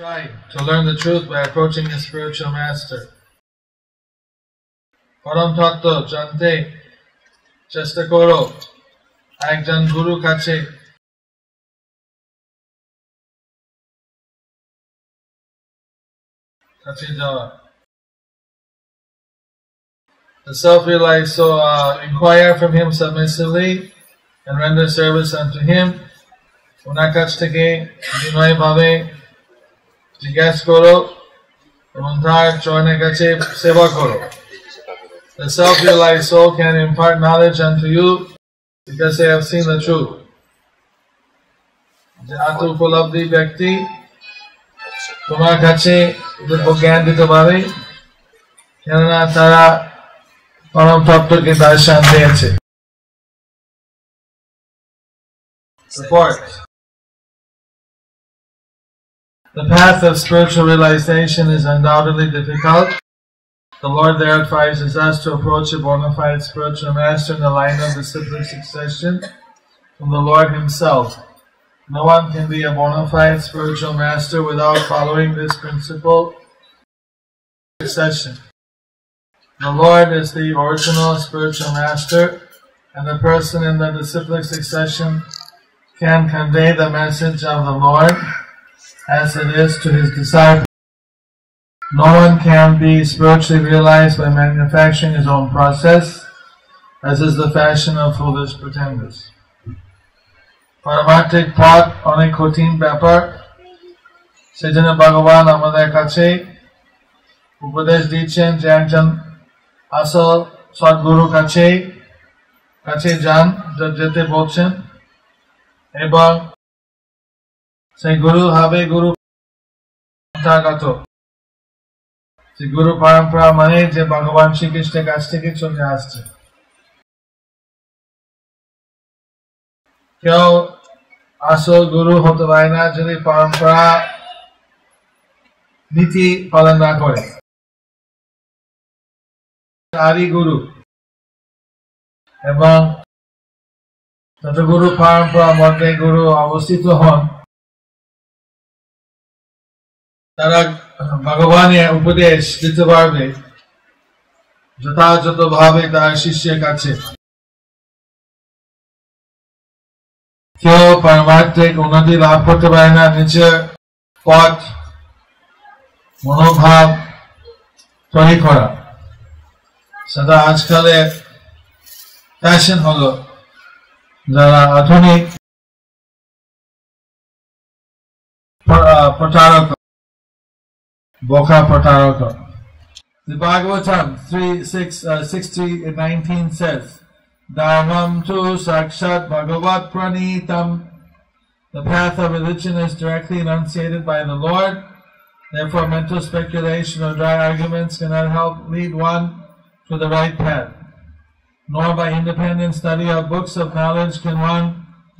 Try to learn the truth by approaching a spiritual master. Param Tattva jante chesta koro ekjon guru kache jawa. The self-realized soul inquire from him submissively and render service unto him. Unar kaছ থেকে বিনয় ভাবে জিজ্ঞাসা করো এবং তার চরণের কাছে সেবা করো. The self-realized soul can impart knowledge unto you because they have seen the truth. যে আত্ম-উপলব্ধি ব্যক্তি তোমার কাছে দিব্য জ্ঞান দিতে পারে, কেননা তারা পরম তত্ত্বকে দর্শন দিয়েছে. Report. The path of spiritual realization is undoubtedly difficult. The Lord there advises us to approach a bona fide spiritual master in the line of disciplic succession from the Lord Himself. No one can be a bona fide spiritual master without following this principle succession. The Lord is the original spiritual master, and the person in the disciplic succession can convey the message of the Lord as it is to his disciples. No one can be spiritually realized by manufacturing his own process, as is the fashion of foolish pretenders. পারমার্থিক পথ অনেক কঠিন ব্যাপার, সেজন্য ভগবান আমাদের কাছে উপদেশ দিচ্ছেন যে একজন আসল সদ্গুরু কাছে যান, যেতে বলছেন, এবং সেই গুরু হবে গুরু পরম্পরাগত. যে গুরু পরম্পরা মানে যে ভগবান শ্রীকৃষ্ণের কাছ থেকে চলে আসছে. কেউ আসল গুরু হতে পারে না যদি পরম্পরা নীতি পালন না করে. আদি গুরু এবং যত গুরু পরম্পরা মধ্যে গুরু অবস্থিত হন, তারা ভগবানের উপদেশ দিতে পারবে যথাযথ ভাবে তার শিষ্যের কাছে. কেউ পারমার্থিক উন্নতি লাভ করতে পারে না নিজের পথ মনোভাব তৈরি করা. সেটা আজকালের ফ্যাশন হলো যারা আধুনিক প্রতারক, বোকা প্রতারক. The Bhagavatam 3:6-19 says, Dharmam tu sakshat bhagavat pranitam. The path of religion is directly enunciated by the Lord. Therefore, mental speculation or dry arguments cannot help lead one to the right path. Nor by independent study of books of knowledge can one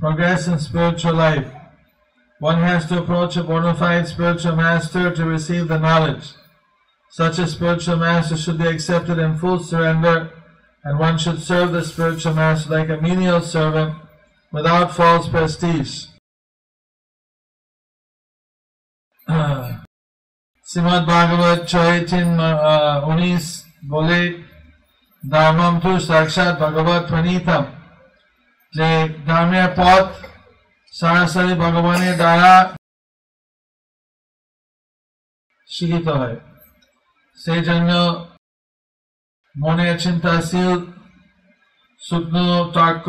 progress in spiritual life. One has to approach a bona fide spiritual master to receive the knowledge. Such a spiritual master should be accepted in full surrender, and one should serve the spiritual master like a menial servant without false prestige. Srimad Bhagavat 6:19 bole, Dharmam tu sakshat bhagavat pranitam. যে ধর্মের পথ সরাসরি ভগবানের দ্বারা শিখিত হয়, সেই জন্য মনের চিন্তাশীল শুকনো তর্ক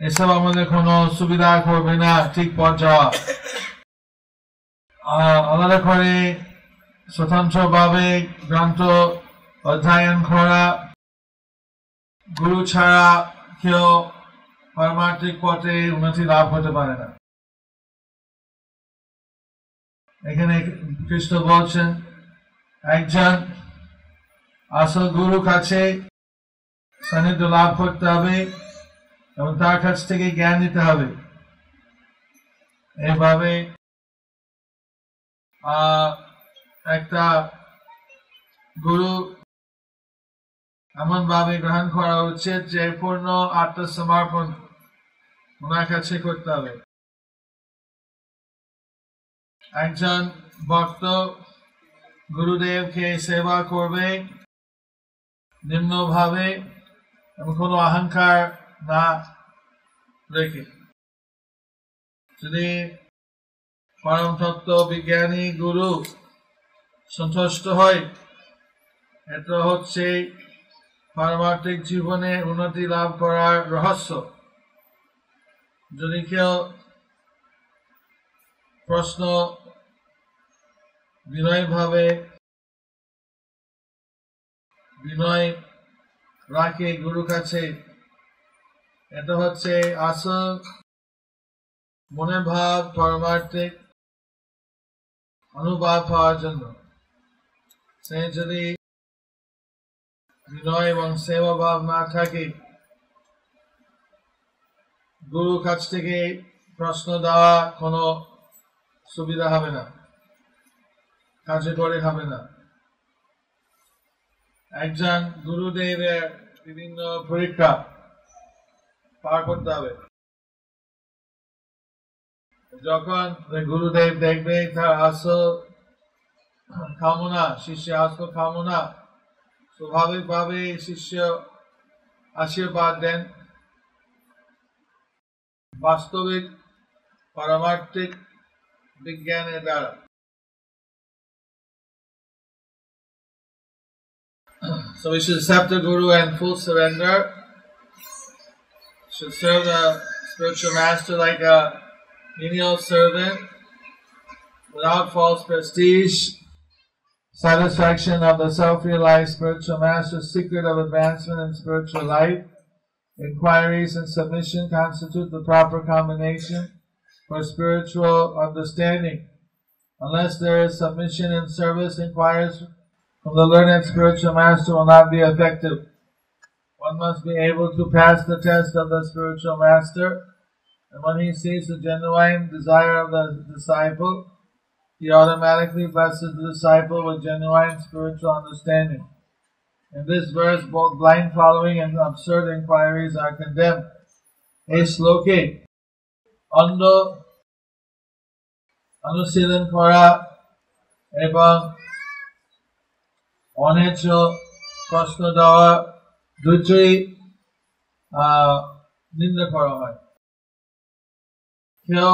এসব আমাদের কোনো সুবিধা করবে না ঠিক পথ যাওয়া. আলাদা করে স্বতন্ত্রভাবে গ্রন্থ অধ্যয়ন করা, গুরু ছাড়া কেউ পারমার্থিক পথে উন্নতি লাভ হতে পারে না. এখানে কৃষ্ণ বলছেন একজন আসল গুরু কাছে সান্নিধ্য লাভ করতে হবে এবং তার কাছ থেকে জ্ঞান নিতে হবে. এইভাবে একটা গুরু এমন ভাবে গ্রহণ করা উচিত যে পূর্ণ আত্মসমর্পণ ওনার কাছে করতে হবে. একজন ভক্ত গুরুদেবকে সেবা করবে নিম্নভাবে এবং কোনো অহংকার না রেখে। যদি পরম তত্ত্ব বিজ্ঞানী গুরু সন্তুষ্ট হয়, এটা হচ্ছে পারমার্থিক জীবনে উন্নতি লাভ করার রহস্য। যদি কেউ প্রশ্ন বিনয় রাখে গুরু কাছে, এটা হচ্ছে আসল মনের ভাব পারমার্থিক অনুভব পাওয়ার জন্য। সে যদি বিনয় এবং সেবা ভাব না থাকে, গুরু কাছ থেকে প্রশ্ন দেওয়া কোনো সুবিধা হবে না, কার্যকরী হবে না। একজন গুরুদেবের বিভিন্ন পরীক্ষা পার করতে হবে। যখন গুরুদেব দেখবে তার আসল কামনা, শিষ্যের আসল কামনা, স্বাভাবিকভাবে শিষ্য আশীর্বাদ দেন বাস্তবিক পারমার্থিক বিজ্ঞানের দ্বারা। So we should accept the Guru and full surrender. Should serve the spiritual master like a menial servant without false prestige. Satisfaction of the self-realized spiritual master's secret of advancement in spiritual life. Inquiries and submission constitute the proper combination for spiritual understanding. Unless there is submission and service, inquiries from the learned spiritual master will not be effective. One must be able to pass the test of the spiritual master, and when he sees the genuine desire of the disciple, he automatically blesses the disciple with genuine spiritual understanding. In this verse, both blind following and absurd inquiries are condemned. এই শ্লোকে অন্ধ অনুশীলন করা এবং অন্যায্য প্রশ্ন দেওয়া দুটোই নিন্দা করা হয়। কেউ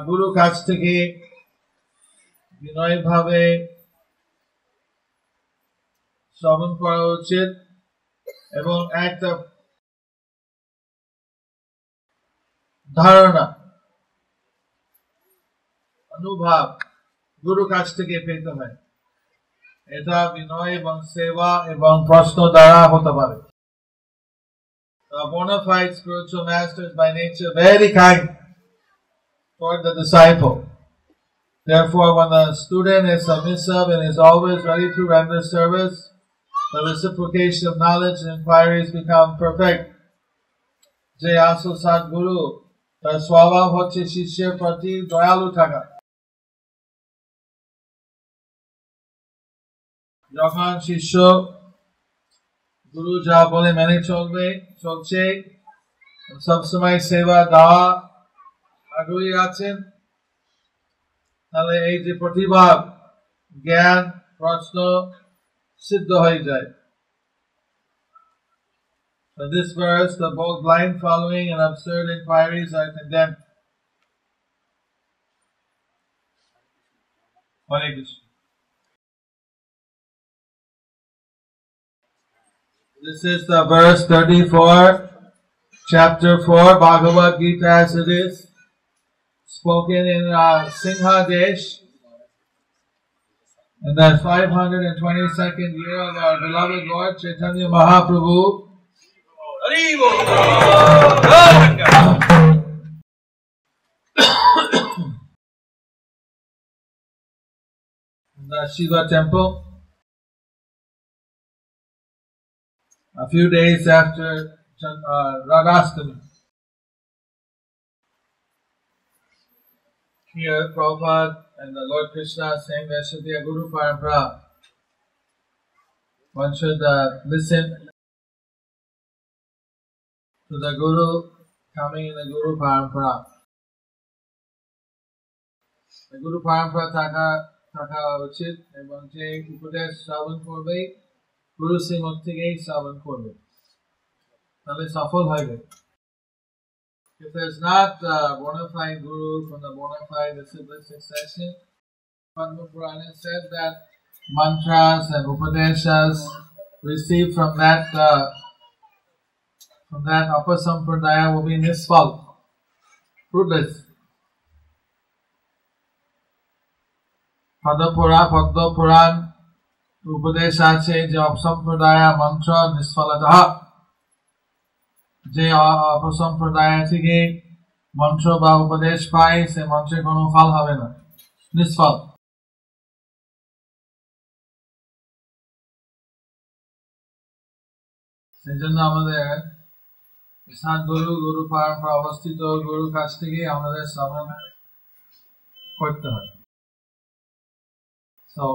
গুরু কাছ থেকে বিনয়ভাবে শ্রবণ করা উচিত এবং একটা ধারণা অনুভব গুরু কাছ থেকে পেতে হয়। এটা বিনয় এবং সেবা এবং প্রশ্ন দ্বারা হতে পারে। A bona fide spiritual master is by nature very kind toward the disciple. Therefore, when the student is submissive and is always ready to render service, the reciprocation of knowledge and inquiries become perfect. যে আসল সদ্গুরু, তার স্বভাব হচ্ছে শিষ্যের প্রতি দয়ালু থাকা। যখন শিষ্য গুরু যা বলে মেনে চলছে, সবসময় সেবা দেওয়া আগ্রহী আছেন, তাহলে এই যে প্রতিভাব, জ্ঞান, প্রশ্ন সিদ্ধ হয়ে যায়। In this verse, the both blind following and absurd inquiries are condemned. Hare Krishna. This is the verse 34, chapter 4, Bhagavad Gita as it is, spoken in Singhadesh, in the 522nd year of our beloved Lord Chaitanya Mahaprabhu. In the Shiva temple, a few days after Radhastami. Here, Prabhupada and the Lord Krishna saying there should be a Guru Parampara. One should listen to the Guru coming in the Guru Parampara. গুরু পরম্পরা থাকা উচিত এবং যে উপদেশ শ্রবণ করবে গুরু শ্রীমুখ থেকেই শ্রবণ করবে, তাহলে সফল হবে। If there's not a bona fide guru from the bona fide disciplic succession, Padma Purana said that mantras and upadeshas received from that upper sampradaya will be nisfal, fruitless. Padma Puran upadesh আছে যে অপসম্প্রদায় মন্ত্র নিষ্ফলতঃ, যে অপসম্প্রদায় থেকে মন্ত্র বা উপদেশ পায় সে মন্ত্রের কোনো ফল হবে না, নিষ্ফল। সেই জন্য আমাদের গুরু পরম্পরা অবস্থিত গুরুর কাছ থেকে আমাদের শ্রবণ করতে হয়। So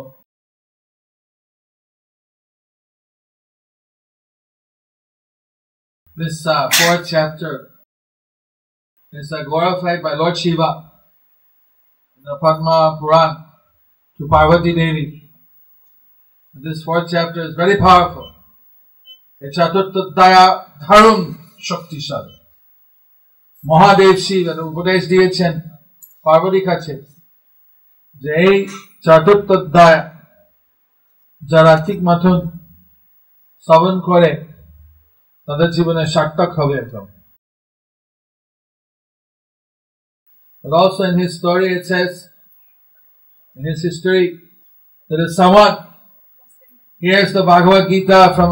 this fourth chapter is glorified by Lord Shiva in the Padma Puran to Parvati Devi. This fourth chapter is very powerful. Chaturtadaya Dharun Shaktishali. Mahadev Shiva upadesh diyechen Parvati kache যে এই চতুর্থোধ্যায় যারা ঠিক মতন শ্রবণ করে তাদের জীবনে সার্থক হবে একদম। But also in his story it says, in his history, there is someone hears the Bhagavad Gita from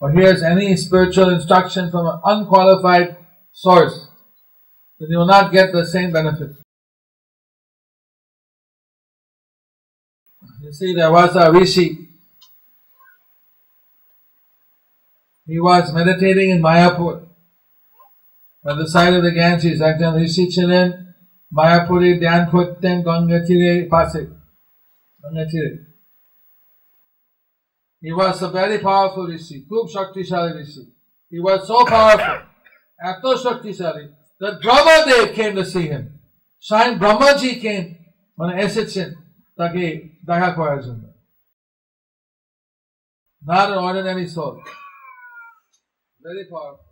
or hears any spiritual instruction from an unqualified source, then he will not get the same benefit. You see, there was a rishi. He was meditating in Mayapur, by the side of the Ganges. Ekজন rishi ছিলেন মায়াপুরে ধ্যান করতেন গঙ্গা তীরে পাশে, গঙ্গা তীরে। He was a very powerful rishi, খুব শক্তিশালী rishi. He was so powerful, এত শক্তিশালী that Brahmadev came to see him. Swayam Brahmaji came, মানে এসেছেন তাকে দেখা করার জন্য। Not an ordinary soul, very powerful,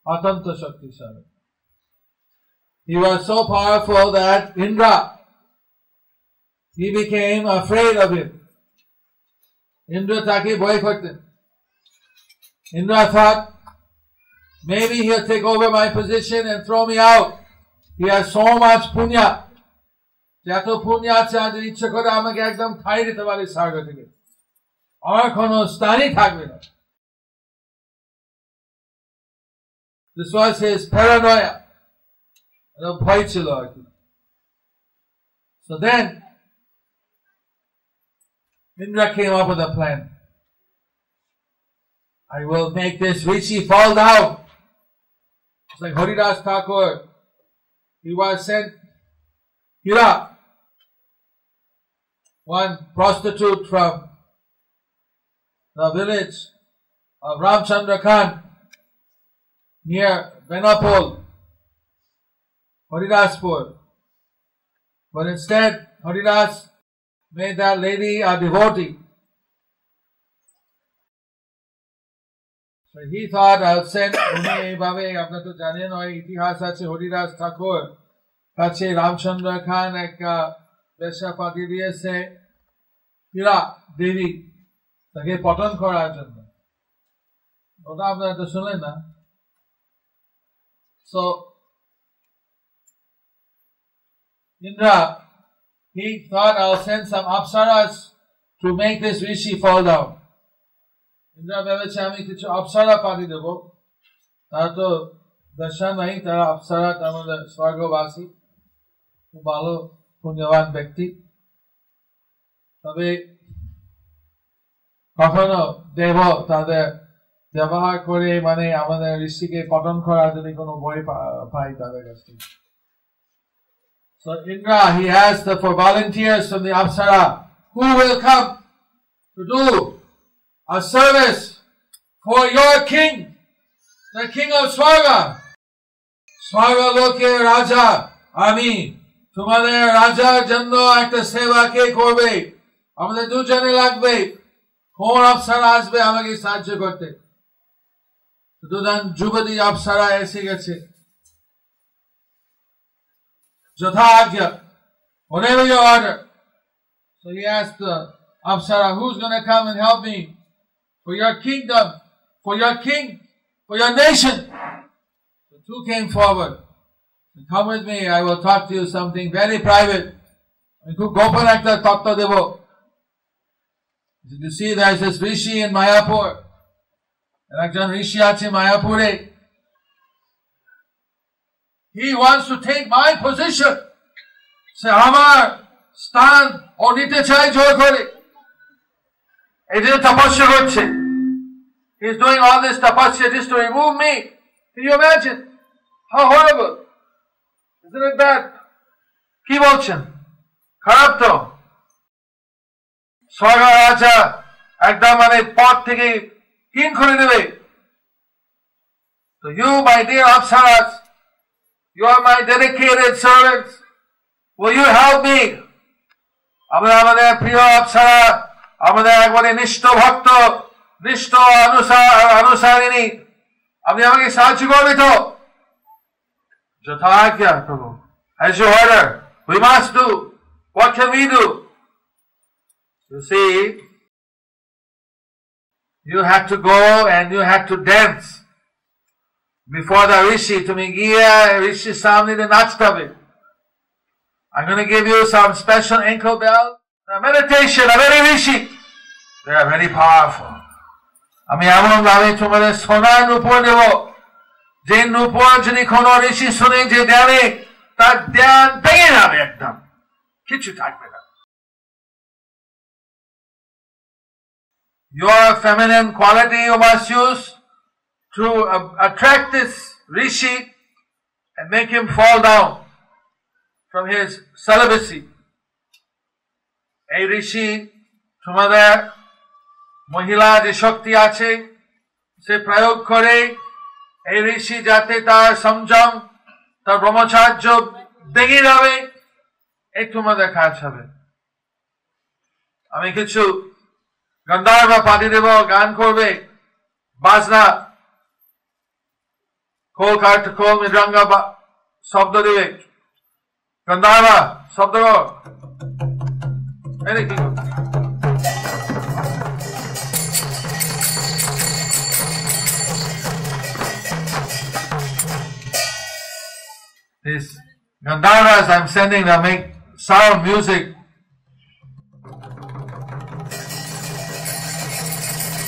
অত্যন্ত শক্তিশালী। He was so powerful that Indra, he became afraid of him. Indra তাকে ভয় করতেন। Indra thought, maybe he'll take over my position and throw me out. He has so much punya. যত পুণ্য আছে আজ ইচ্ছে করে আমাকে একদম খাই দিতে পারে স্বর্গ থেকে, আর কোনো স্থানই থাকবে না। This was his paranoia. ভয় ছিল আর কি। So then Indra came up with a plan. I will make this rishi fall down. It's like Haridas Thakur. He was sent Hira, one prostitute from the village of Ramchandra Khan near Benapol, Haridaspur. But instead, Haridas made that lady a devotee. So he thought, I'll send উনি এইভাবে, আপনারা তো জানেন ওই ইতিহাস আছে হরিদাস ঠাকুর কাছে রামচন্দ্র খান এক বেশ্যা পাঠিয়ে দিয়েছে হীরা দেবী তাকে পতন করার জন্য। ওটা আপনারা তো শুনলেন না। So Indra, he thought, I'll send some apsaras to make this rishi fall down. Indra ভেবেছে আমি কিছু অপ্সরা পাঠিয়ে দেব, তারা তো দশা নাই, তারা অপ্সরা, তার মধ্যে স্বর্গবাসী, খুব ভালো পুণ্যবান ব্যক্তি। তবে কখনো দেব তাদের ব্যবহার করে মানে আমাদের ঋষিকে পতন করার যদি কোনো বই পাই তাদের কাছ থেকে। So Indra, he asked for volunteers from the Apsara who will come to do a service for your king, the king of Swarga. Swarga Loke Raja, Ami, তোমাদের রাজার জন্য একটা সেবা কে করবে? আমাদের দুজনে লাগবে। কোন অপ্সরা আসবে আমাকে সাহায্য করতে? দুজন যুবতী অপ্সরা এসে গেছে। যথা আজ্ঞা, whatever your order. So he asked the Apsara, who's going to come and help me for your kingdom, for your king, for your nation? The two came forward. Come with me, I will talk to you something very private. Gopan ekta tattva debo. You see, there is this rishi in Mayapur. And ekjon rishi ache Mayapure. He wants to take my position. Say, amar stan o nite chai jor kore. Ei je tapasya korche. He is doing all this tapasya just to remove me. Can you imagine? How horrible. Isn't it bad? কি বলছেন? খারাপ তো। স্বর্গ রাজা একদম পথ থেকে হীন করে দেবে। So you, my dear Apsaras, you are my dedicated servants. Will you help me? আমরা আমাদের প্রিয় অপ্সরা, আমাদের একবারে নিষ্ঠ ভক্ত, নিষ্ঠ অনুসারিণী, আপনি আমাকে সাহায্য করবে তো? যথা আজ্ঞা প্রভু, as you order, we must do. What can we do? You see, you had to go and you had to dance before the rishi. তুমি গিয়ে ঋষির সামনে নাচতে হবে। I'm going to give you some special ankle bell. The meditation of any rishi, they are very powerful. আমি এমন ভাবে তোমাদের সোনার নূপুর দেব, যে নূপুর যদি কোন ঋষি শুনে যে ধ্যানে, তার ধ্যান ভেঙে যাবে, একদম কিছু থাকবে না। Your feminine quality you must use to attract this rishi and make him fall down from his celibacy. এই ঋষি তোমাদের মহিলা যে শক্তি আছে সে প্রয়োগ করে এই ঋষি যাতে তার সংযম, তার ব্রহ্মচার্য ভেঙে যাবে, এই তোমাদের কাজ হবে। আমি কিছু গন্ধার্ব পাঠিয়ে দেব, গান করবে, বাজনা, খোল কাঠ, খোল মৃদঙ্গ শব্দ দেবে, গন্ধার্ব শব্দ কি করবে? These Gandharvas I'm sending them make sound music.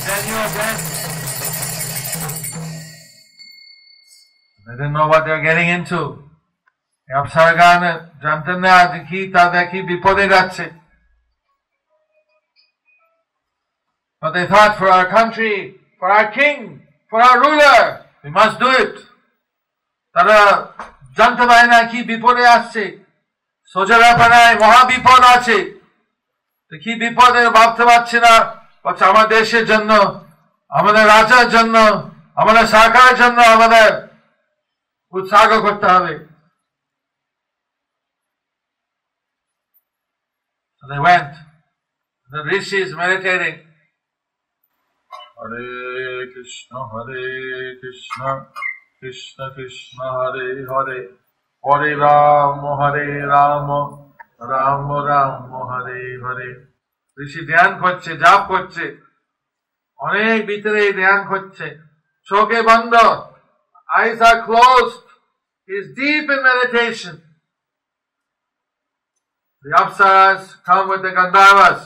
Then you again. They didn't know what they were getting into. Apsaragan janten na dekhi ta dekhi bipode jaচ্ছে. But they thought, for our country, for our king, for our ruler, we must do it. তারা জানতে পারে না কি বিপদে আসছে, সোজা ব্যাপার নাই, মহা বিপদ আছে। কি বিপদে ভাবতে পারছি না, বলছে আমার দেশের জন্য, আমাদের রাজার জন্য, আমাদের সরকারের জন্য আমাদের উৎসাহ করতে হবে। So they went. The rishi is meditating. Hare Krishna, Krishna Krishna, Hare Hare, Hare Rama, Rama Rama, Hare Hare. ঋষি ধ্যান করছে, জাপ করছে, অনেক ভিতরে ধ্যান করছে, চোখে বন্ধ, eyes are closed, he is deep in meditation. The Apsaras come with the Gandharvas.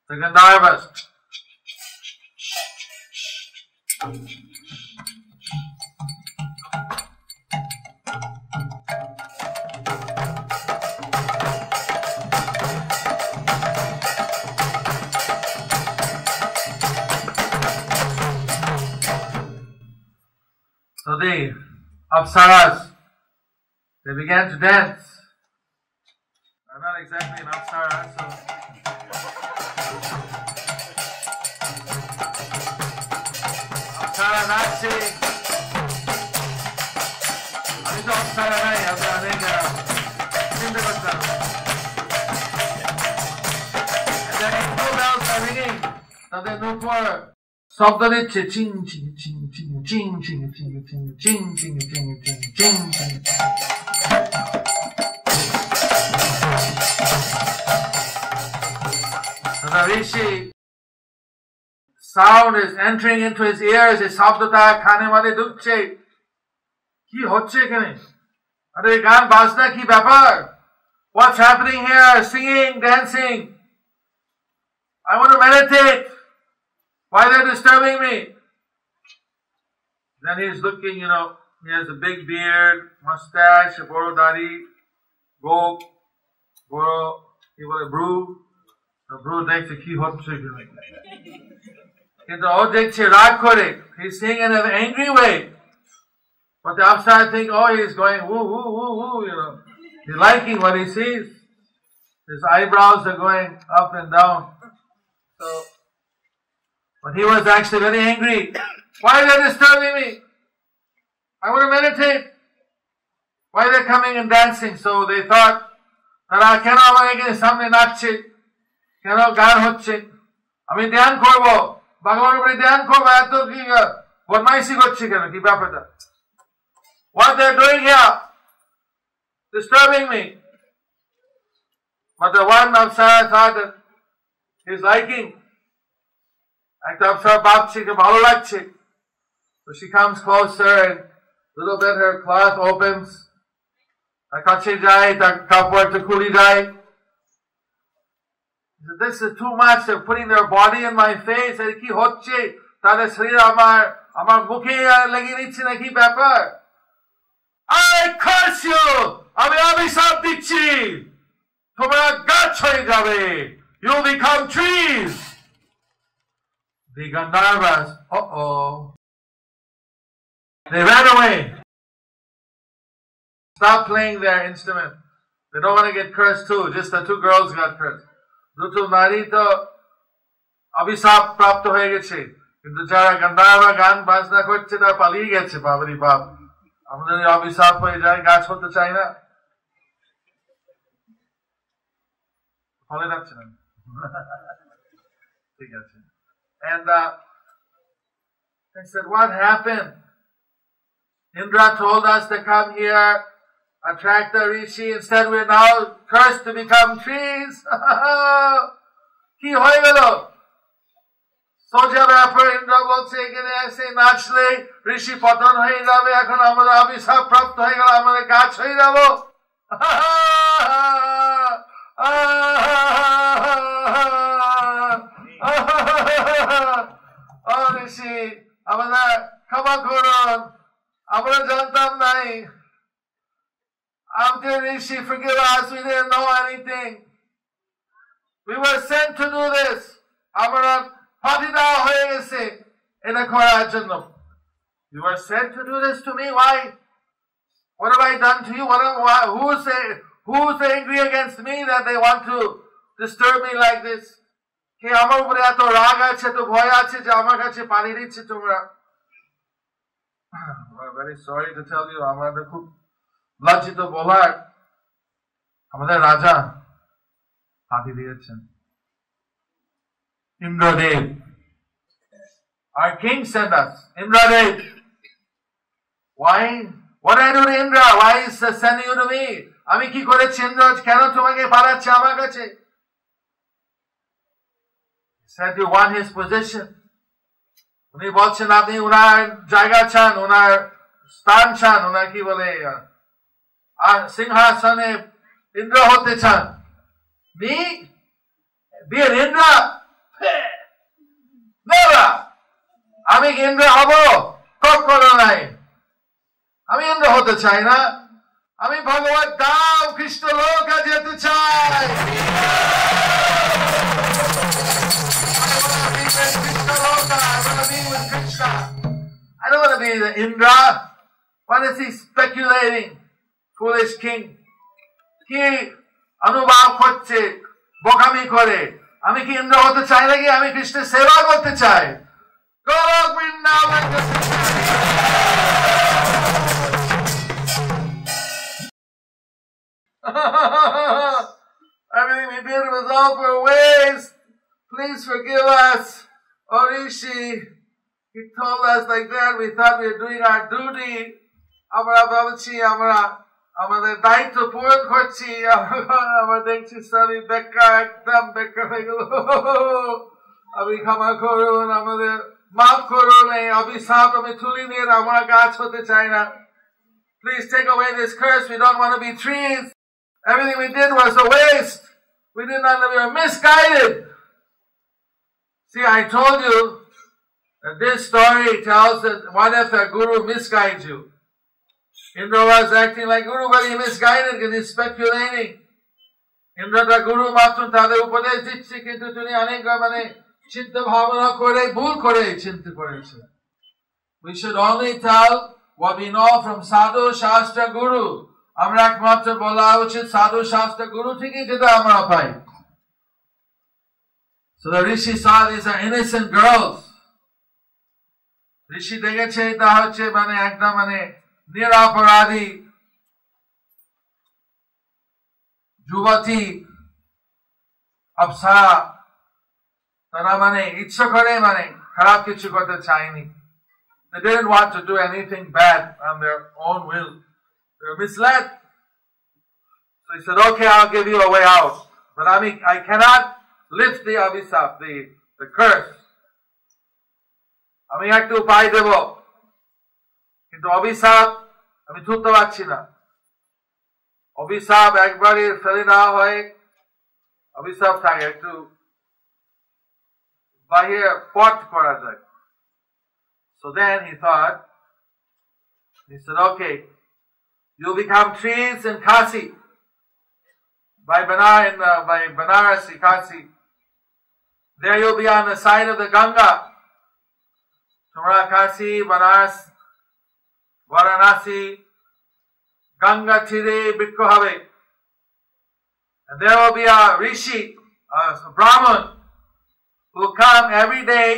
The Gandharvas So the Apsaras, they began to dance. I'm not exactly an Apsara, so Apsara নাচছে, আমি তো Apsara নাই, আমি অনেক তাদের উপর শব্দ দিচ্ছে চিং চিং চিং চিং চিং চিং চিং চিং চিং চিং চিং চিং চিং চিং। The rishi sound is entering into his ears, এই শব্দটা কানে মধ্যে ঢুকছে। কি হচ্ছে এখানে? আরে গান বাজনা কি ব্যাপার? What's happening here? Singing, dancing. I want to meditate. Why are they disturbing me? Then he's looking, he has a big beard, mustache, a boro dari, gob, boro, he was a brew. The brew দেখছে কি হচ্ছে এখানে। কিন্তু ও দেখছে রাগ করে। He's saying in an angry way. But the upside think, he's going woo, woo, woo, woo, He's liking what he sees. His eyebrows are going up and down. So, but he was actually very angry. Why are they disturbing me? I want to meditate. Why are they coming and dancing? So they thought, কেন আমাকে সামনে নাচছে, কেন গান হচ্ছে, আমি ধ্যান করবো, ভগবানের উপরে ধ্যান করবো, এত কি বদমাইশি করছে কেন, কি ব্যাপারটা? What they're doing here, disturbing me. But the one Apsara thought that he's liking. একটা Apsara ভাবছে যে ভালো লাগছে. So she comes closer and a little bit her cloth opens. তার কাছে যায়, তার কাপড়টা খুলে যায়. This is too much. They're putting their body in my face. কি হচ্ছে? তাদের শরীর আমার মুখে লেগে নিচ্ছে নাকি ব্যাপার? I curse you! আমি অভিশাপ দিচ্ছি! তোমরা গাছ হয়ে যাবে! You become trees! The Gandharvas, they ran away. Stop playing their instrument. They don't want to get cursed too. Just the two girls got cursed. দুটো নারী তো অভিশাপ প্রাপ্ত হয়ে গেছে, কিন্তু যারা গান্ধার্বা গান বাজনা করছে তারা পালিয়ে গেছে। বাবারি বাপ, আমাদের অভিশাপ হয়ে যায়, গাছ হতে চাই না, ফলে যাচ্ছে না। ঠিক আছে। And they said, what happened? Indra told us to come here, attract the rishi. Instead, we're now cursed to become trees. কি হয়ে গেল? সোজা ব্যাপার। ইন্দ্র বলছে এখানে এসে নাচলে ঋষি পতন হয়ে যাবে, এখন আমরা অভিশাপ প্রাপ্ত হয়ে গেল, আমাদের গাছ হয়ে যাব। ঋষি আমাদের ক্ষমা করুন, আমরা জানতাম নাই। After Rishi, forgive us, we didn't know anything. We were sent to do this. Amara patida hoye geche eta korar jonno. You were sent to do this to me. Why? What have I done to you? Who's angry against me that they want to disturb me like this? Ke amar upore eto rag ache, to bhoy ache je amar kache pani dicche tomra. I'm very sorry to tell you, আমাদের খুব লজ্জিত বলার, আমাদের রাজা পাঠিয়ে দিয়েছেন। Indradev, our king sent us. Indradev, why? What did I do to Indra? Why is he sending you to me? আমি কি করেছি ইন্দ্র, কেন তোমাকে পাঠাচ্ছে আমার কাছে? He said you want his position. উনি বলছেন আপনি উনার জায়গা চান, উনার স্থান চান, উনার কি বলে সিংহাসনে ইন্দ্র হতে চান। Me? Be an Indra? Never! আমি কি ইন্দ্র হব? কখনো নাই। আমি ইন্দ্র হতে চাই না, আমি ভগবত ধাম কৃষ্ণ লোকে যেতে চাই। I don't want to be the Indra. What is he speculating? Foolish king. কি অনুভব করছে, বোকামি করে। আমি কি ইন্দ্র হতে চাই নাকি? আমি কৃষ্ণের সেবা করতে চাই। গোলক Vrindavan. Everything we did was all for waste. Please forgive us. He told us like that, we thought we were doing our duty. Amara bhalchi, amara আমাদের দায়িত্ব পূরণ করছি, আমরা দেখছি সবই বেকার, একদম বেকার হয়ে গেল। আমি ক্ষমা করুন, আমাদের মাফ করুন, এই অভিশাপ আমি তুলে নিয়ে আমার গাছ হতে চাই না। Please take away this curse. We don't want to be trees. Everything we did was a waste. We did not know, we were misguided. See, I told you that this story tells that what if a guru misguides you? Indra was acting like guru, but he misguided because he's speculating. Indra the guru matun তাদের উপদেশ দিচ্ছে, কিন্তু তিনি অনেক মানে চিন্তা ভাবনা করে ভুল করে চিন্তা করেছে। We should only tell what we know from sadhu shastra guru. আমরা একমাত্র বলা উচিত সাধু শাস্ত্র গুরু থেকে যেটা আমরা পাই। So the rishi saw these are innocent girls. ঋষি দেখেছে এটা হচ্ছে মানে একদম মানে নিরপরাধী যুবতী অপ্সরা, তারা মানে ইচ্ছা করে মানে খারাপ কিছু করতে চায়নি। They didn't want to do anything bad on their own will. They were misled. So he said, okay, I'll give you a way out. But I cannot lift the abhisap, the curse. আমি একটু উপায় দেব, কিন্তু অভিশাপ আমি তুলতে পারছি না। অভিশাপ একবারই ফেলে দেওয়া হয়, অভিশাপ থাকে একটু বাহিরে পট করা যায়। So then he thought, he said, okay, you'll become trees in Kasi, by Banaras, Kasi. There you'll be on the side of the Ganga. Tumra Kasi, Banaras, Varanasi, Ganga Tire Bikko Habe. And there will be a rishi, a Brahman, who will come every day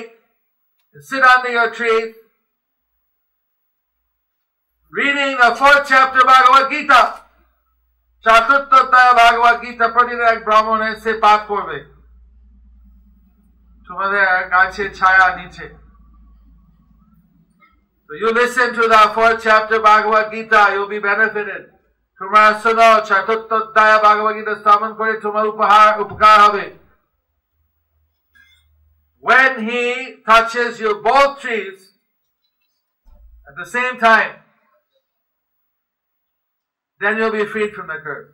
and sit under your tree, reading the 4th chapter Bhagavad Gita. Chaturtha Bhagavad Gita প্রতিদিন এক ব্রাহ্মণ এসে পাঠ করবে তোমাদের গাছের ছায়া নিচে। So you listen to the 4th chapter Bhagavad Gita, you'll be benefited. তোমরা শোনো, চতুর্থ অধ্যায় Bhagavad Gita শ্রবণ করে তোমার উপকার হবে। When he touches you both trees at the same time, then you'll be freed from the curse.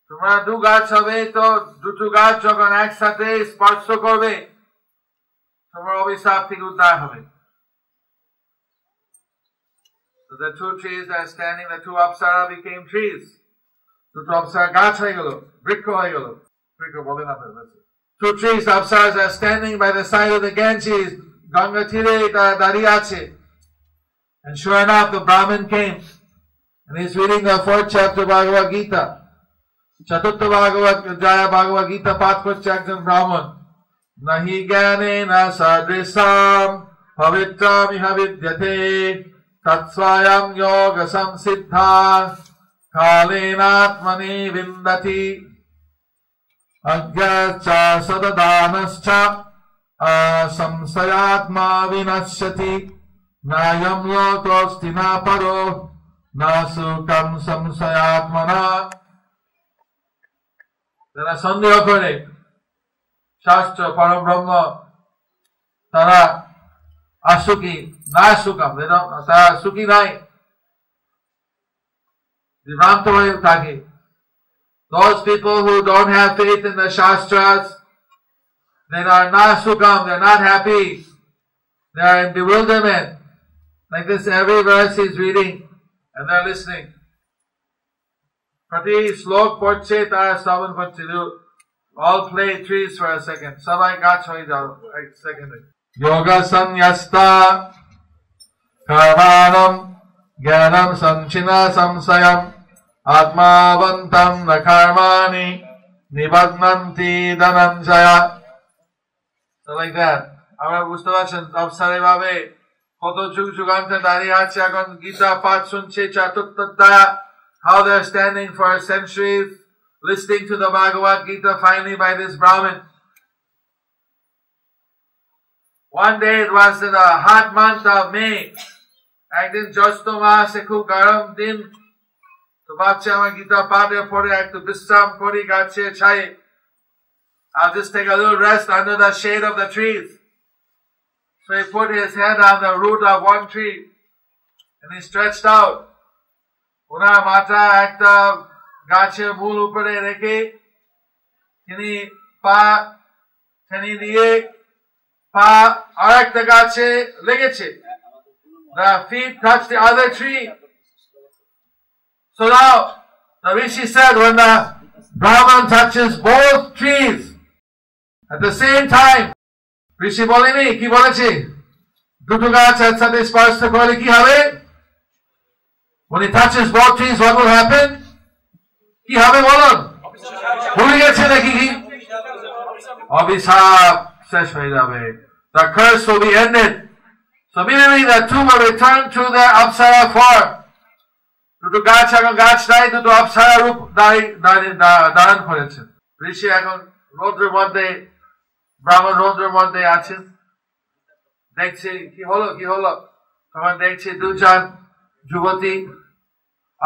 তোমরা দু গাছ হবে, তো দুটো গাছ যখন একসাথে স্পর্শ করবে তোমার অভিশাপ থেকে উদ্ধার হবে। So the two trees that are standing, the two apsara became trees. দুটো apsara গাছ হয়ে গেল, বৃক্ষ হয়ে গেল। বৃক্ষ বলে না, two trees, apsaras are standing by the side of the Ganges. Ganga Tire দাঁড়িয়ে আছে। And sure enough, the Brahmin came. And he's reading the 4th chapter Bhagavad Gita. Chaturtha Bhagavad Gita path korche ekjon Brahman. Nahi gyane na sadrisam pavitram iha vidyate tatsvayam yoga samsiddha kalenatmani vindati agyacha sadadanascha asamsayatma vinashyati nayam lokosti na paro nasukam samsayatmana. যারা সন্দেহ করে শাস্ত্র পরব্রহ্ম তারা আসুকি না সুকাম, তারা সুখী নাই, বিভ্রান্ত হয়ে থাকে। Those people who don't have faith in the Shastras, they are not sukam, they are not happy, they are in bewilderment. Like this, every verse he's reading and they are listening. Prati slok পড়ছে তারা শ্রবণ করছে। All play trees for a second. সবাই গাছ হয়ে যাও এক সেকেন্ডে। Yoga sanyasta karmanam jnanam sanchina samsayam atmavantam na karmani nibagnanti dhananjaya. So like that. আমরা বুঝতে পারছেন অবসারে ভাবে কত যুগ যুগান্তে দাঁড়িয়ে আছে, এখন গীতা পাঠ শুনছে চতুর্থ অধ্যায়, how they are standing for centuries listening to the Bhagavad Gita finally by this Brahmin. One day it was in the hot month of May. একদিন জ্যৈষ্ঠ মাসে খুব গরম দিন, তো ভাবছে আমার গীতা পাঠের পরে একটু বিশ্রাম করি গাছের ছায়ে। I'll just take a little rest under the shade of the trees. So he put his head on the root of one tree and he stretched out. ওনার মাথা একটা গাছের মূল উপরে রেখে তিনি পা টেনে দিয়ে পা আরেকটা গাছে লেগেছে। The feet touched the other tree. So now the Rishi said, when the Brahman touches both trees at the same time, Rishi boleni ki boleche, duto gach eksathe sparsh korle ki hobe? When he touches both trees, what will happen? Ki hobe bolon? Bhule geche naki ki? Abhishap shesh hoye jabe. The curse will be ended. So immediately the two will return to their Apsara form. দুটো গাছ এখন গাছ নাই, দুটো অপ্সরা রূপ ধারণ করেছে। ঋষি এখন রৌদ্রের মধ্যে, ব্রাহ্মণ রৌদ্রের মধ্যে আছেন, দেখছে কি হলো কি হলো। তখন দেখছে দুজন যুবতী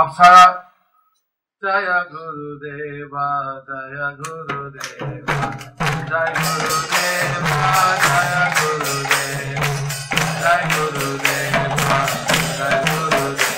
অপ্সরা, জয় গুরুদেবা জয় গুরুদেবা জয় গুরুদেবা জয় গুরুদেবা জয় গুরুদেবা জয় গুরুদেবা।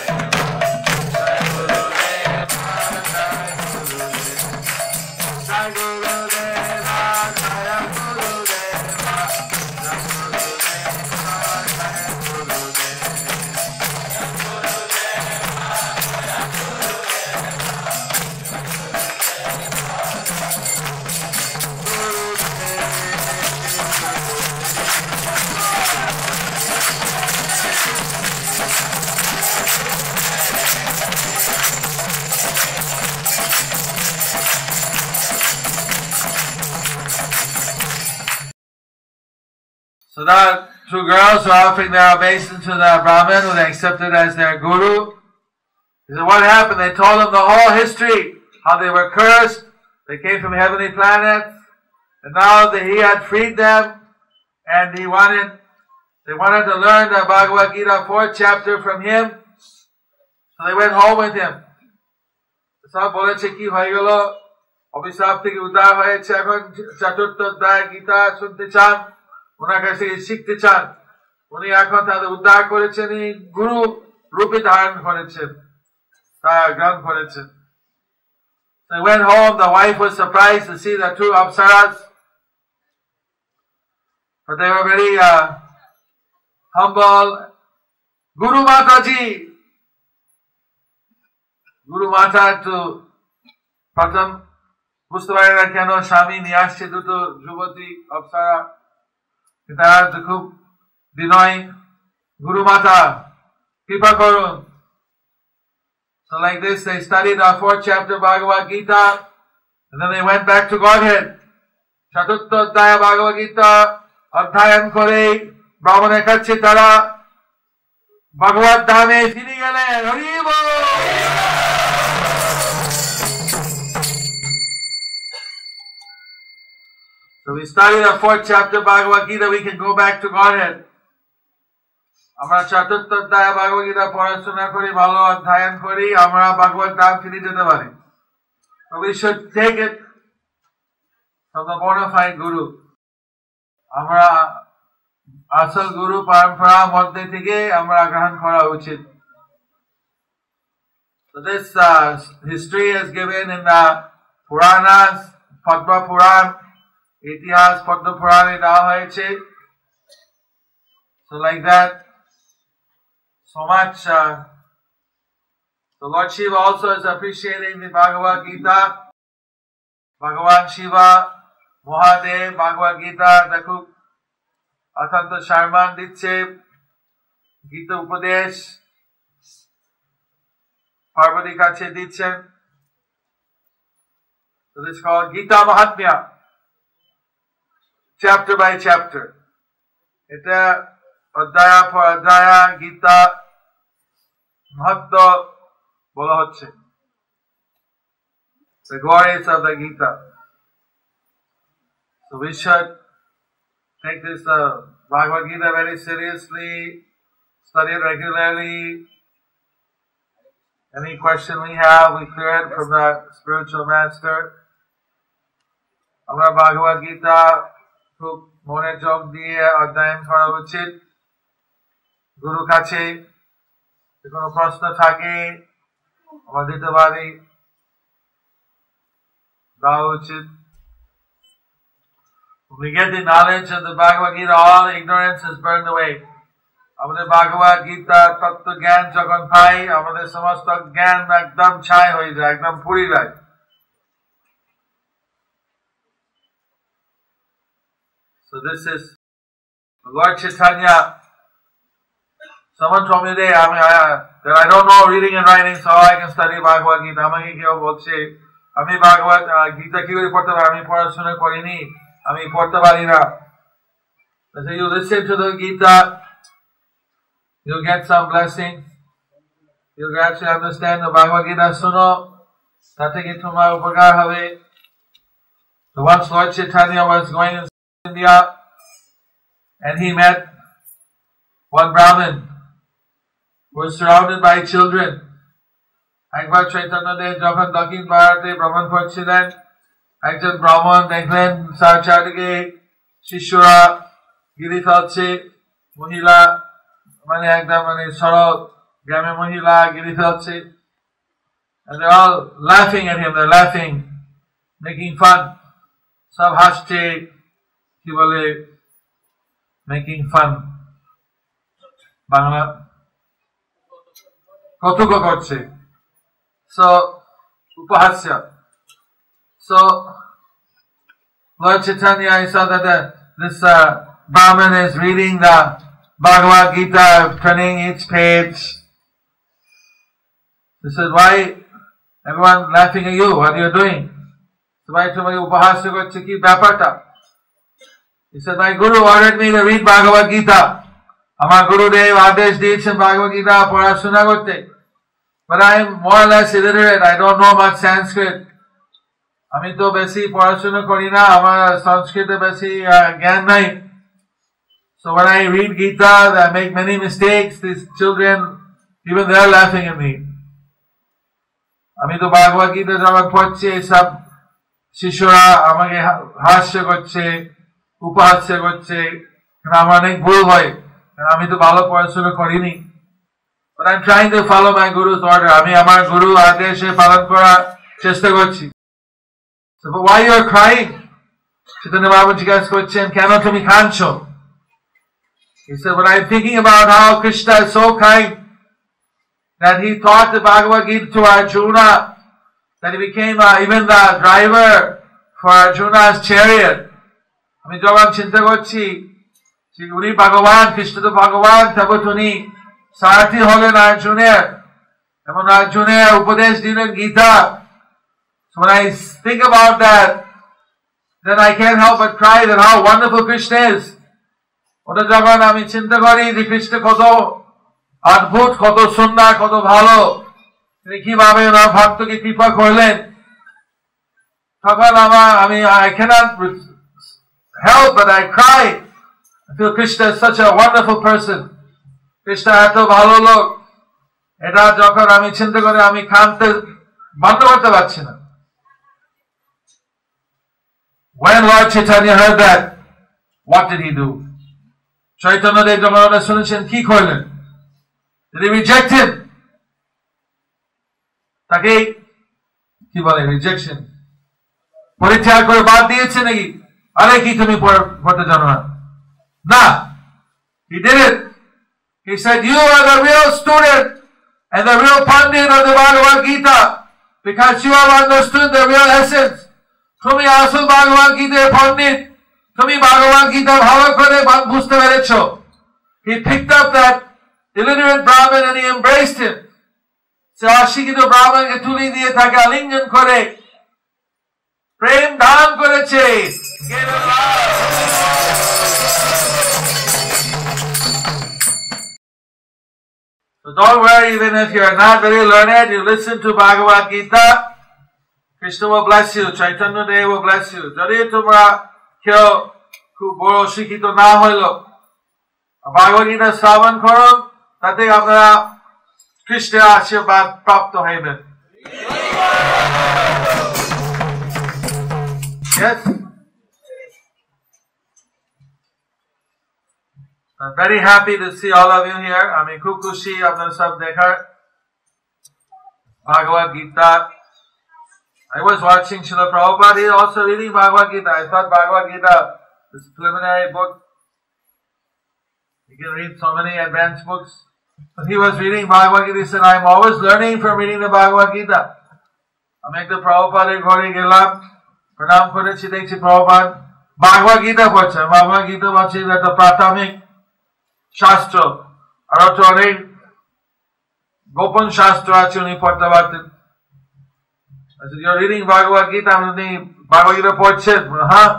So the two girls were offering their obeisance to the Brahmin who they accepted as their guru. He said, what happened? They told him the whole history, how they were cursed, they came from heavenly planets, and now that he had freed them, and they wanted to learn the Bhagavad Gita 4th chapter from him, so they went home with him. সব বলেছে কি হয়ে গেল, অভিশাপ থেকে উদ্ধার হয়েছে, এখন চতুর্থ অধ্যায় গীতা শুনতে চান, ওনার কাছে শিখতে চান। উনি এখন তাদের উদ্ধার করেছেন, গুরু রূপে ধারণ করেছেন, তা গ্রহণ করেছেন। They went home. The wife was surprised to see the two apsaras, but they were very humble. Guru Mataji, Guru Mata to প্রথম বুঝতে পারে না কেন স্বামী নিয়ে আসছে দুটো যুবতী অপ্সরা, তারা তো খুব বিনয়, গুরু মাতা কৃপা করুন। So like this they studied the 4th chapter Bhagavad Gita and then they went back to Godhead. চতুর্থ অধ্যায় Bhagavad Gita অধ্যয়ন করে ব্রাহ্মণের কাছে তারা ভগবত ধামে ফিরে গেলেন। হরি বল। So we studied the 4th chapter Bhagavad Gita, we can go back to Godhead. আমরা চতুর্থ অধ্যায় Bhagavad Gita পড়াশোনা করি, ভালো অধ্যয়ন করি, আমরা ভগবত ধাম ফিরে যেতে পারি। So we should take it from the bona fide Guru. আমরা আসল গুরু পরম্পরার মধ্যে থেকে আমরা গ্রহণ করা উচিত। So this history is given in the Puranas, Padma Puran, ইতিহাস পদ্ম পুরাণে দেওয়া হয়েছে। So like that, so much the Lord Shiva also is appreciating the Bhagavad Gita. Bhagavan Shiva, Mahadev, Bhagavad Gita দেখো অত্যন্ত সম্মান দিচ্ছে, গীতা উপদেশ পার্বতীর কাছে দিচ্ছেন। So this is called Gita Mahatmya, chapter by chapter. এটা অধ্যায় পর অধ্যায় গীতা মহত্ব বলা হচ্ছে, the glories of the Gita. So we should take this Bhagavad Gita very seriously, study it regularly. Any question we have, we clear it from the spiritual master. Amra Bhagavad Gita খুব মনোযোগ দিয়ে অধ্যয়ন করা উচিত। গুরু কাছে কোনো প্রশ্ন থাকে আমরা দিতে পারি, দেওয়া উচিত। We get the knowledge of the Bhagavad Gita, all ignorance is burned away. আমাদের Bhagavad Gita তত্ত্ব জ্ঞান যখন পাই, আমাদের সমস্ত জ্ঞান একদম ছাই হয়ে যায়, একদম পুড়ে যায়। So this is Lord Chaitanya. Someone told me today, that I don't know reading and writing, so I can study Bhagavad Gita. আমাকে কেউ বলছে আমি Bhagavad Gita কি করে পড়তে পারি, আমি পড়াশোনা করিনি, আমি পড়তে পারি না। So you listen to the Gita, you'll get some blessings, you'll actually understand the Bhagavad Gita. শুনো, তাতে কি তোমার উপকার হবে। So once Lord Chaitanya was going in India, and he met one Brahmin who was surrounded by children. একবার চৈতন্য দেব যখন দক্ষিণ ভারতে ভ্রমণ করছিলেন, একজন ব্রাহ্মণ দেখলেন চারদিকে শিশুরা গিরি ফেলছে, মহিলা মানে একদম মানে সরল গ্রামের মহিলা গিরি ফেলছে, and they're all laughing at him, they're laughing, making fun. সব হাসছে, কি বলে making fun, বাংলা কৌতুক করছে, so উপহাস্য। So Lord Chaitanya, I saw that this Brahmin is reading the Bhagavad Gita, turning each page. He said, why everyone laughing at you? What are you doing? So why somebody upahasya korche ki byaparta? He said, my Guru ordered me to read Bhagavad Gita. Amar Gurudev adesh diyechen Bhagavad Gita porashona korte. But I am more or less illiterate. I don't know much Sanskrit. আমি তো বেশি পড়াশোনা করি না, আমার সংস্কৃতে বেশি জ্ঞান নাই। So when I read Gita, I make many mistakes. These children, even they are laughing at me. আমি তো Bhagavad Gita যখন পড়ছি, সব শিশুরা আমাকে হাস্য করছে, উপহাস্য করছে, কারণ আমার অনেক ভুল হয়, কারণ আমি তো ভালো পড়াশোনা করিনি। But I'm trying to follow my Guru's order. আমি আমার গুরু আদেশে পালন করার চেষ্টা করছি। So, but why you are crying? Chaitanya Mahaprabhu জিজ্ঞাসা করছেন, কেন তুমি কাঁদছো? He said, when I'm thinking about how Krishna is so kind, that he taught the Bhagavad Gita to Arjuna, that he became even the driver for Arjuna's chariot. আমি যখন চিন্তা করছি, উনি ভগবান, কৃষ্ণ তো ভগবান, তবে উনি সারথি হলেন অর্জুনের, এবং অর্জুনের উপদেশ দিলেন Gita. So when I think about that, then I can't help but cry that how wonderful Krishna is. ওটা যখন আমি চিন্তা করি যে কৃষ্ণ কত অদ্ভুত, কত সুন্দর, কত ভালো, তিনি কিভাবে ওনার ভক্তকে কৃপা করলেন, তখন আমি I cannot help but I cry. I feel Krishna is such a wonderful person. Krishna এত ভালো লোক, এটা যখন আমি চিন্তা করি আমি কাঁদতে বন্ধ করতে পারছি না। When Lord Chaitanya heard that, what did he do? Chaitanya Dev যখন ওটা শুনেছেন, কি করলেন? Did he reject him? তাকে কি বলে রিজেকশন, পরিত্যাগ করে বাদ দিয়েছে নাকি? আরে কি তুমি পড়তে জানো না? না, he did it. He said, you are the real student and the real Pandit of the Bhagavad Gita because you have understood the real essence. তুমি আসল Bhagavad Gita Pandit, তুমি Bhagavad Gita ভালো করে বুঝতে পেরেছো। He picked up that illiterate Brahmin and he embraced him. সে অশিক্ষিত ব্রাহ্মণকে তুলে দিয়ে তাকে আলিঙ্গন করে প্রেম দান করেছে। So don't worry, even if you are not very learned, you listen to Bhagavad Gita, Krishna will bless you, Chaitanya Dev will bless you. যদি তোমরা কেউ খুব বড় শিক্ষিত না হইল, Bhagavad Gita শ্রবণ করুন, তাতে আপনারা কৃষ্ণের আশীর্বাদ প্রাপ্ত হইবেন। Yes? I'm very happy to see all of you here. আমি খুব খুশি আপনারা সব দেখার Bhagavad Gita. I was watching Srila Prabhupada, he also reading Bhagavad Gita. I thought Bhagavad Gita is a preliminary book. You can read so many advanced books. But he was reading Bhagavad Gita. He said, I'm always learning from reading the Bhagavad Gita. আমি একটু প্রভুপাদের ঘরে গেলাম, প্রণাম করেছি, দেখছি Prabhupada Bhagavad Gita পড়ছে। Bhagavad Gita বলছে একটা প্রাথমিক শাস্ত্র, আর একটা অনেক গোপন শাস্ত্র আছে, উনি পড়তে পারতেন। You're reading Bhagavad Gita, আপনি Bhagavad Gita পড়ছেন? হ্যাঁ,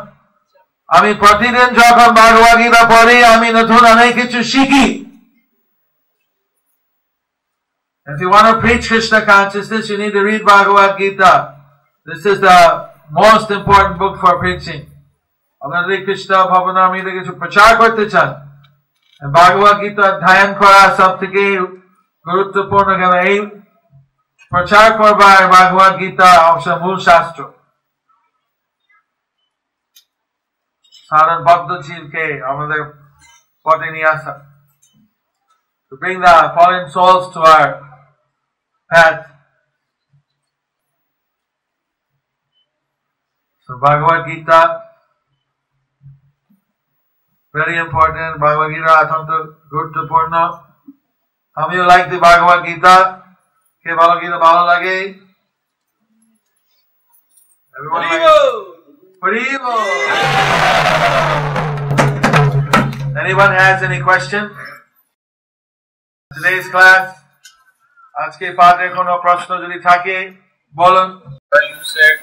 আমি প্রতিদিন যখন Bhagavad Gita পড়ি, আমি নতুন অনেক কিছু শিখি। If you want to preach Krishna consciousness, you need to read Bhagavad Gita. This is the most important book for preaching. আপনারা যদি কৃষ্ণ ভবনামীতে কিছু প্রচার করতে চান, Bhagavad Gita ধ্যান করা সব থেকে গুরুত্বপূর্ণ। কেন এই প্রচার করবার Bhagavad Gita মূল শাস্ত্র, সাধারণ ভক্ত জীবকে আমাদের পথে নিয়ে আসা, to bring the fallen souls to our path. So Bhagavad Gita, very important. Bhagavad Gita অত্যন্ত গুরুত্বপূর্ণ। How do you like the Bhagavad Gita? K Bhagavad Gita ভালো লাগে? Everyone like Haribo. Anyone has any question? Today's class, আজকে পাঠে কোনো প্রশ্ন যদি থাকে বলুন। You said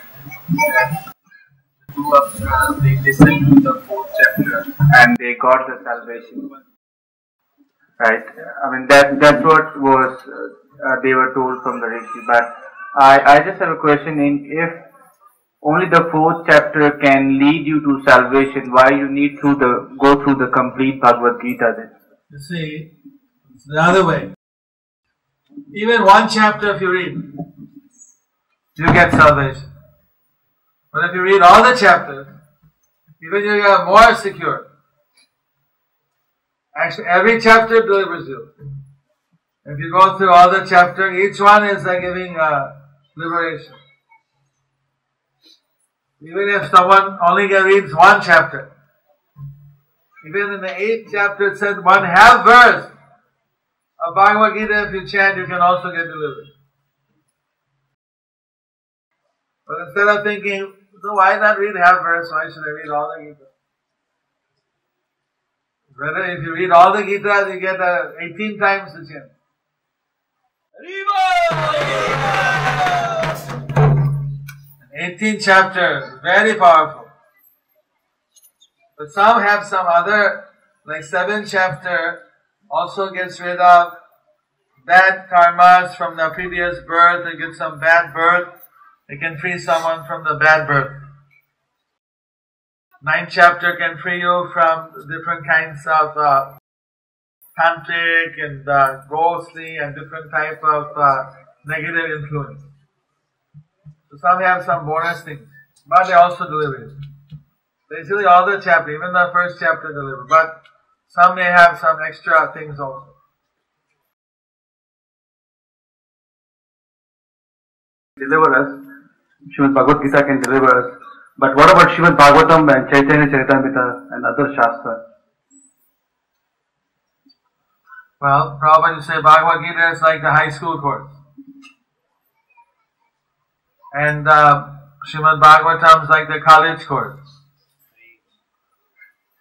they listened to the 4th chapter and they got the salvation, right? I mean that's what was they were told from the Rishi. But I just have a question: if only the 4th chapter can lead you to salvation, why you need to go through the complete Bhagavad Gita then? You see, it's the other way. Even one chapter if you read, you get salvation. But if you read all the chapters, even you are more secure. Actually, every chapter delivers you. If you go through all the chapter, each one is giving liberation. Even if someone only reads one chapter, even in the 8th chapter it said 1/2 verse of Bhagavad Gita, if you chant, you can also get delivered. But instead of thinking, so why not read half verse? Why should I read all the Gita? Rather, if you read all the Gita, you get 18 times the chant. 18th chapter, very powerful. But some have some other, like 7th chapter, also gets rid of bad karmas from the previous birth. They get some bad birth. They can free someone from the bad birth. 9th chapter can free you from different kinds of tantric and ghostly and different type of negative influence. So some have some bonus things, but they also deliver it. Basically all the chapter, even the 1st chapter deliver, but some may have some extra things also. Deliver us. Srimad Bhagavad Gita can deliver us. But what about Srimad Bhagavatam and Chaitanya Charitamrita and other Shastras? Well, Prabhupada would say Bhagavad Gita is like the high school course. And Srimad Bhagavatam is like the college course.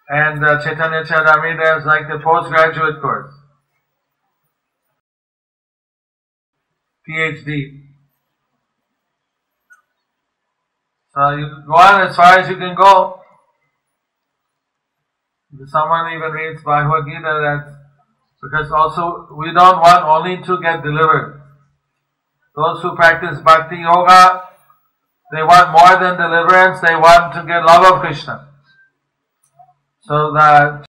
And Chaitanya Charitamrita is like the postgraduate course. PhD. So you go on as far as you can go. If someone even reads Bhagavad Gita, that's because also we don't want only to get delivered. Those who practice Bhakti Yoga, they want more than deliverance, they want to get love of Krishna. So the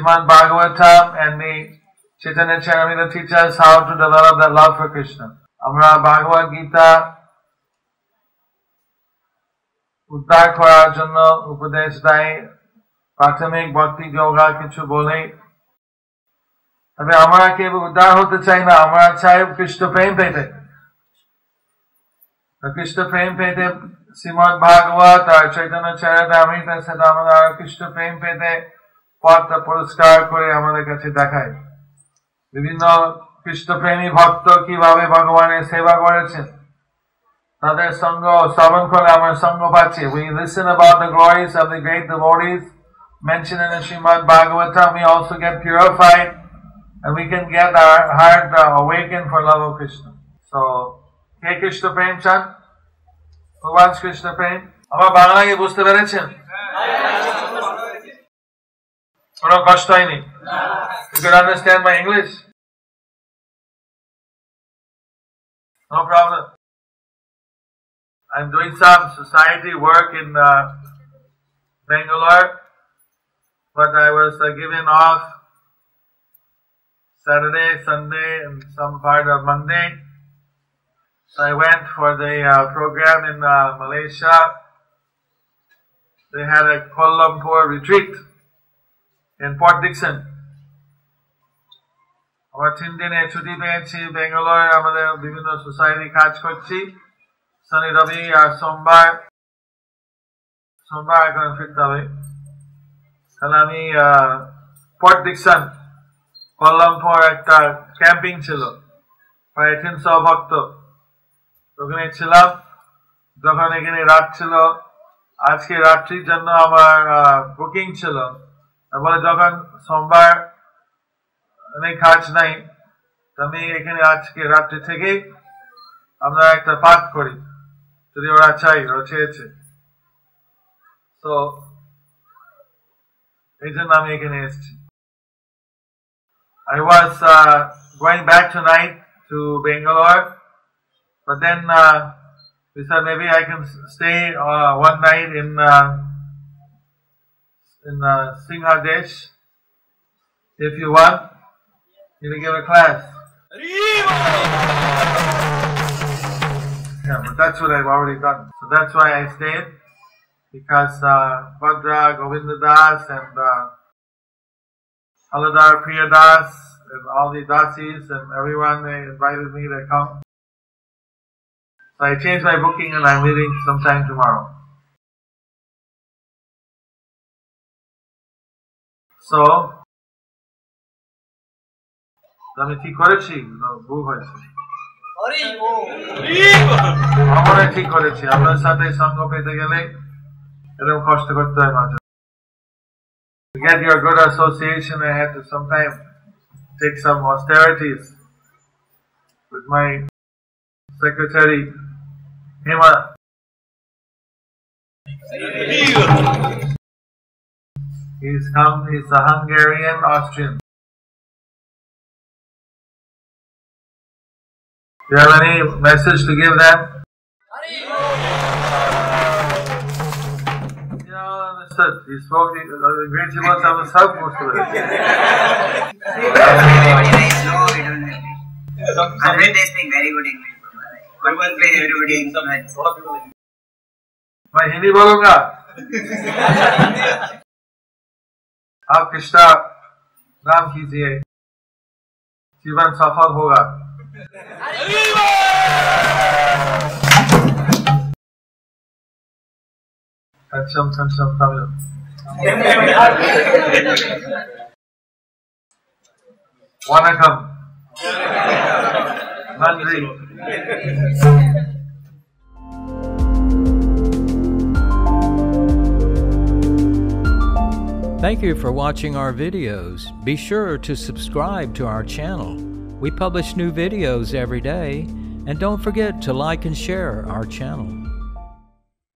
Srimad Bhagavatam and the Chaitanya Charitamrita teach us how to develop that love for Krishna. আমরা Bhagavad Gita উদ্ধার করার জন্য উপদেশ দেয়, প্রাথমিক ভক্তি যোগা কিছু বলে। তবে আমরা কেবল উদ্ধার হতে চাই না, আমরা চাই কৃষ্ণ প্রেম পেতে। কৃষ্ণ প্রেম পেতে শ্রীমদ ভাগবত আর চৈতন্য চরিতামৃত সেটা আমরা কৃষ্ণ প্রেম পেতে পথটা পরিষ্কার করে আমাদের কাছে দেখায়। বিভিন্ন কৃষ্ণপ্রেমী ভক্ত কিভাবে ভগবানের সেবা করেছেন, তাদের সঙ্গ শ্রবণ করে আমরা সঙ্গ পাচ্ছি। We listen about the glories of the great devotees mentioned in the Srimad Bhagavatam. We also get purified and we can get our heart awakened for love of Krishna. So, কে কৃষ্ণ প্রেম চান? ভগবান কৃষ্ণ প্রেম আমার বাংলায় বুঝতে পেরেছেন? কোনো কষ্ট হয়নি? You can understand my English? No problem. I'm doing some society work in Bangalore, but I was given off Saturday, Sunday, and some part of Monday. So I went for the program in Malaysia. They had a Kuala Lumpur retreat in Port Dickson. আমরা 3 দিনে ছুটি পেয়েছি বেঙ্গালোর, আমাদের বিভিন্ন society কাজ করছি। শনি রবি আর সোমবার এখন ফিরতে হবে। তাহলে আমি পোর্ট ডিকসন কুয়ালা লাম্পুর একটা ক্যাম্পিং ছিল, প্রায় 300 ভক্ত ওখানে ছিলাম। যখন এখানে রাত ছিল, আজকে রাত্রির জন্য আমার বুকিং ছিল, তারপরে যখন সোমবার অনেক কাজ নাই, আমি এখানে আজকে রাত্রি থেকে আমরা একটা পাঠ করি, যদি ওরা চাই, ওরা চেয়েছে। তো এই জন্য আমি এখানে এসেছি। I was going back tonight to Bangalore, but then we said maybe I can stay one night in Singhadesh. If you want, you can give a class. Yeah, but that's what I've already done. So that's why I stayed, because Bhadra, Govinda Das, and Haladar Priya Das, and all the Dasis, and everyone, they invited me to come. So I changed my booking and I'm leaving sometime tomorrow. So, আমি ঠিক করেছি, ভুল হয়েছে? আমরা ঠিক করেছি। আপনার সাথে সঙ্গ পেতে গেলে এরকম কষ্ট করতে হয় মাঝে। To get your good association, I had to sometimes take some austerities with my secretary, Hema. He's a Hungarian Austrian. Do you have any message to give them? He spoke the great Jiva Sama Sab most of it. They speak very good English. One was very everybody English. मैं हिंदी बोलूंगा। आप कृष्णा नाम कीजिए, जीवन सफल होगा। Kancham Tamil. Vanakkam. Nandri. Thank you for watching our videos. Be sure to subscribe to our channel. We publish new videos every day, and don't forget to like and share our channel.